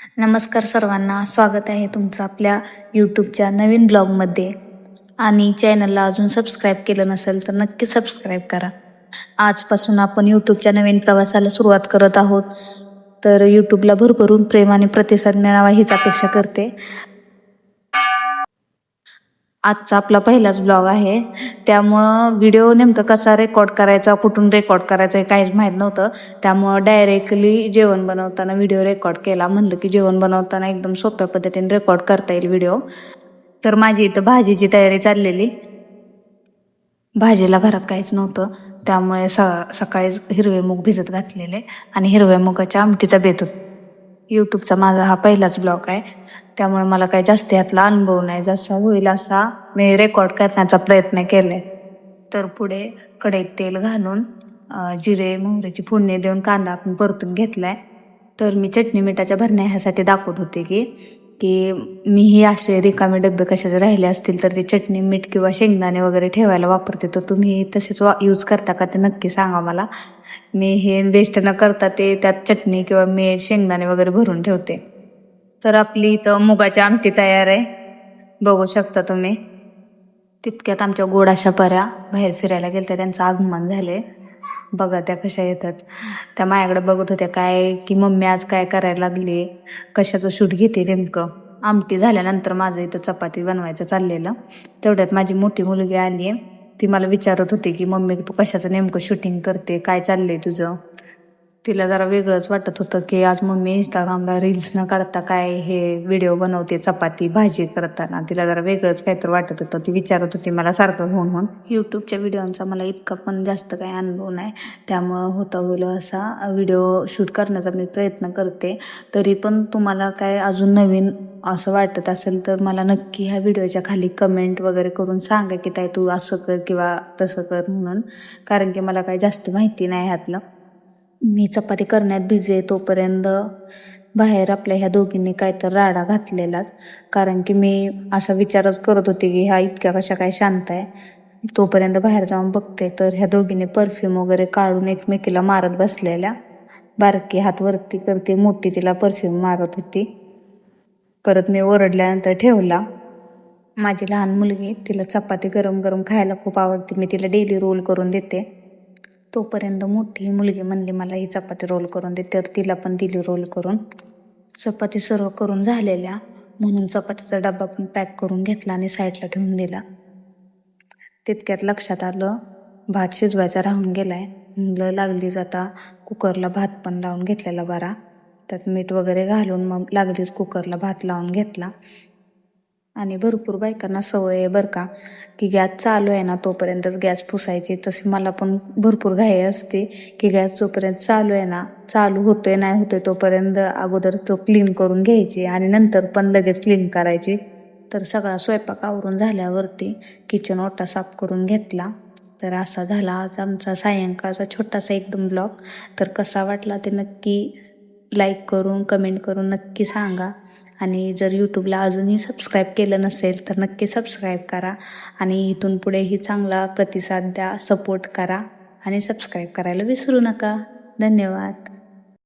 नमस्कार सर्वांना, स्वागत आहे तुमचं आपल्या यूट्यूबच्या नवीन ब्लॉगमध्ये. आणि चॅनलला अजून सबस्क्राईब केलं नसेल तर नक्की सबस्क्राईब करा. आजपासून आपण यूट्यूबच्या नवीन प्रवासाला सुरुवात करत आहोत. तर यूट्यूबला भरभरून प्रेम आणि प्रतिसाद मिळावा हीच अपेक्षा करते. आजचा आपला पहिलाच ब्लॉग आहे, त्यामुळं व्हिडिओ नेमका कसा रेकॉर्ड करायचा, कुठून रेकॉर्ड करायचं हे काहीच माहीत नव्हतं. त्यामुळं डायरेक्टली जेवण बनवताना व्हिडिओ रेकॉर्ड केला. म्हणलं की जेवण बनवताना एकदम सोप्या पद्धतीने रेकॉर्ड करता येईल व्हिडिओ. तर माझी इथं भाजीची तयारी चाललेली. भाजीला घरात काहीच नव्हतं, त्यामुळे सकाळीच हिरवे मूग भिजत घातलेले आणि हिरव्या मुगाच्या आमटीचा बेत होता. यूट्यूबचा माझा हा पहिलाच ब्लॉग आहे, त्यामुळे मला काही जास्त यातला अनुभव नाही. जसा होईल असा मी रेकॉर्ड करण्याचा प्रयत्न केला आहे. तर पुढे कढईत तेल घालून जिरे मोहरीची फोडणी देऊन कांदा आपण परतून घेतला आहे. तर मी चटणी मिठाच्या भरण्या ह्यासाठी दाखवत होते की मीही असे रिकामे डबे कशाचे राहिले असतील तर ते चटणी मीठ किंवा शेंगदाणे वगैरे ठेवायला वापरते. तर तुम्ही तसेच यूज करता का ते नक्की सांगा मला. मी हे वेस्ट न करता ते त्यात चटणी किंवा मीठ शेंगदाणे वगैरे भरून ठेवते. तर आपली इथं मुगाची आमटी तयार आहे, बघू शकता तुम्ही. तितक्यात आमच्या गोड अशा पऱ्या बाहेर फिरायला गेल्या, त्यांचं आगमन झाले. बघा त्या कशा येतात. त्या माझ्याकडे बघत होत्या काय की मम्मी आज काय करायला लागली, कशाचं शूट घेते नेमकं. आमटी झाल्यानंतर माझं इथं चपाती बनवायचं चाललेलं. तेवढ्यात माझी मोठी मुलगी आली आहे. ती मला विचारत होती की मम्मी तू कशाचं नेमकं शूटिंग करते, काय चाललंय तुझं. तिला जरा वेगळंच वाटत होतं की आज मम्मी इंस्टाग्रामला रील्स न काढता काय हे व्हिडिओ बनवते चपाती भाजी करताना. तिला जरा वेगळंच काहीतरी वाटत होतं. ती विचारत होती मला सारखं होऊन यूट्यूबच्या व्हिडिओंचा मला इतका पण जास्त काही अनुभव नाही, त्यामुळं होईल असा व्हिडिओ शूट करण्याचा मी प्रयत्न करते. तरी पण तुम्हाला काय अजून नवीन असं वाटत असेल तर मला नक्की ह्या व्हिडिओच्या खाली कमेंट वगैरे करून सांगा की ताई तू असं कर किंवा तसं कर म्हणून, कारण की मला काही जास्त माहिती नाही ह्यातलं. मी चपाती करण्यात बिझी आहे तोपर्यंत बाहेर आपल्या ह्या दोघींनी काय तर राडा घातलेलाच, कारण की मी असा विचारच करत होते की ह्या इतक्या कशा काय शांत आहे. तोपर्यंत बाहेर जाऊन बघते तर ह्या दोघींनी परफ्यूम वगैरे काढून एकमेकीला मारत बसलेल्या. बारकी हात वरती करते, मोठी तिला परफ्यूम मारत होती. परत मी ओरडल्यानंतर ठेवला. माझी लहान मुलगी, तिला चपाती गरम गरम खायला खूप आवडते. मी तिला डेली रोल करून देते. तोपर्यंत मोठी मुलगी म्हणली मला ही चपाती रोल करून दे, तर तिला पण दिली रोल करून. चपाती सर्व करून झालेल्या म्हणून चपातीचा डबा पण पॅक करून घेतला आणि साईडला ठेवून दिला. तितक्यात लक्षात आलं भात शिजवायचा राहून गेलाय. म्हणलं लागलीच आता कुकरला भात पण लावून घेतलेला बरा. त्यात मीठ वगैरे घालून मग लागलीच कुकरला भात लावून घेतला. आणि भरपूर बायकांना सवय आहे बरं का की गॅस चालू आहे ना तोपर्यंतच गॅस पुसायची. तशी मला पण भरपूर घाई असते की गॅस जोपर्यंत चालू आहे ना, चालू होतोय नाही होतोय तोपर्यंत अगोदर तो क्लीन करून घ्यायची आणि नंतर पण लगेच क्लीन करायची. तर सगळा स्वयंपाक आवरून झाल्यावरती किचन ओटा साफ करून घेतला. तर असा झाला आज आमचा सायंकाळचा छोटासा एकदम ब्लॉग. तर कसा वाटला ते नक्की लाईक करून कमेंट करून नक्की सांगा. आणि जर यूट्यूबला अजूनही सबस्क्राईब केलं नसेल तर नक्की सबस्क्राईब करा आणि इथून पुढेही चांगला प्रतिसाद द्या, सपोर्ट करा आणि सबस्क्राईब करायला विसरू नका. धन्यवाद.